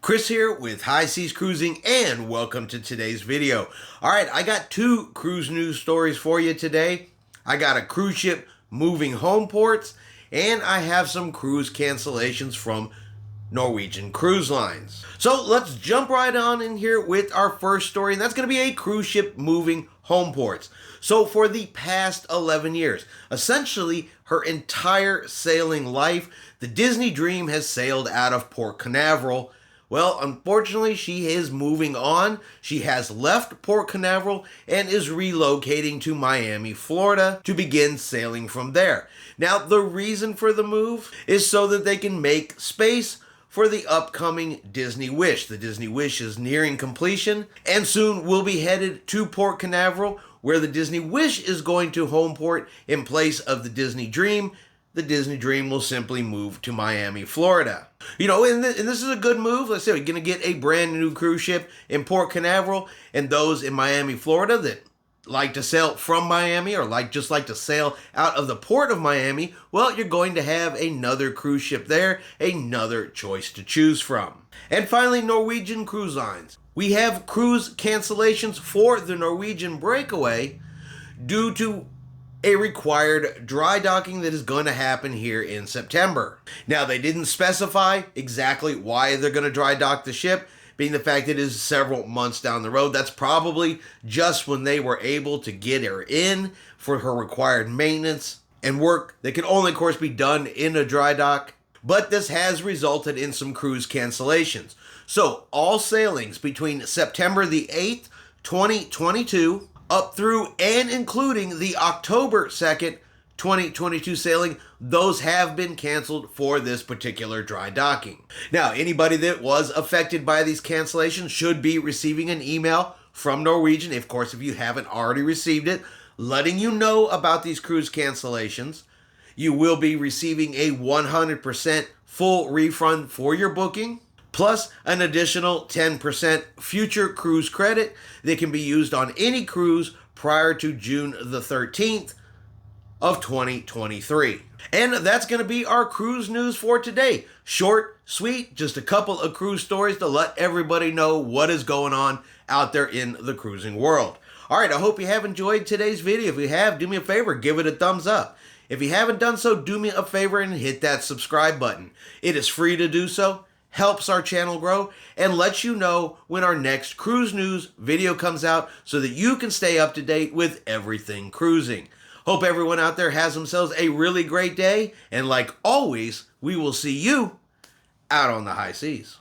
Chris here with High Seas Cruising, and welcome to today's video. Alright, I got two cruise news stories for you today. I got a cruise ship moving home ports, and I have some cruise cancellations from Norwegian Cruise Lines. So let's jump right on in here with our first story, and that's going to be a cruise ship moving home ports. So for the past 11 years, essentially her entire sailing life, the Disney Dream has sailed out of Port Canaveral. Well, unfortunately, she is moving on. She has left Port Canaveral and is relocating to Miami, Florida to begin sailing from there. Now, the reason for the move is so that they can make space for the upcoming Disney Wish. The Disney Wish is nearing completion and soon will be headed to Port Canaveral, where the Disney Wish is going to home port in place of the Disney Dream. The Disney Dream will simply move to Miami, Florida. You know, and this is a good move. Let's say we're going to get a brand new cruise ship in Port Canaveral, and those in Miami, Florida that like to sail from Miami or just like to sail out of the port of Miami, well, you're going to have another cruise ship there, another choice to choose from. And finally, Norwegian Cruise Lines. We have cruise cancellations for the Norwegian Breakaway due to a required dry docking that is going to happen here in September. Now, they didn't specify exactly why they're going to dry dock the ship, being the fact it is several months down the road. That's probably just when they were able to get her in for her required maintenance and work that can only, of course, be done in a dry dock. But this has resulted in some cruise cancellations. So all sailings between September the 8th, 2022, up through and including the October 2nd, 2022 sailing, those have been canceled for this particular dry docking. Now, anybody that was affected by these cancellations should be receiving an email from Norwegian, of course, if you haven't already received it, letting you know about these cruise cancellations. You will be receiving a 100% full refund for your booking, plus an additional 10% future cruise credit that can be used on any cruise prior to June the 13th of 2023. And that's going to be our cruise news for today. Short, sweet, just a couple of cruise stories to let everybody know what is going on out there in the cruising world. All right, I hope you have enjoyed today's video. If you have, do me a favor, give it a thumbs up. If you haven't done so, do me a favor and hit that subscribe button. It is free to do so, helps our channel grow, and lets you know when our next cruise news video comes out so that you can stay up to date with everything cruising. Hope everyone out there has themselves a really great day, and like always, we will see you out on the high seas.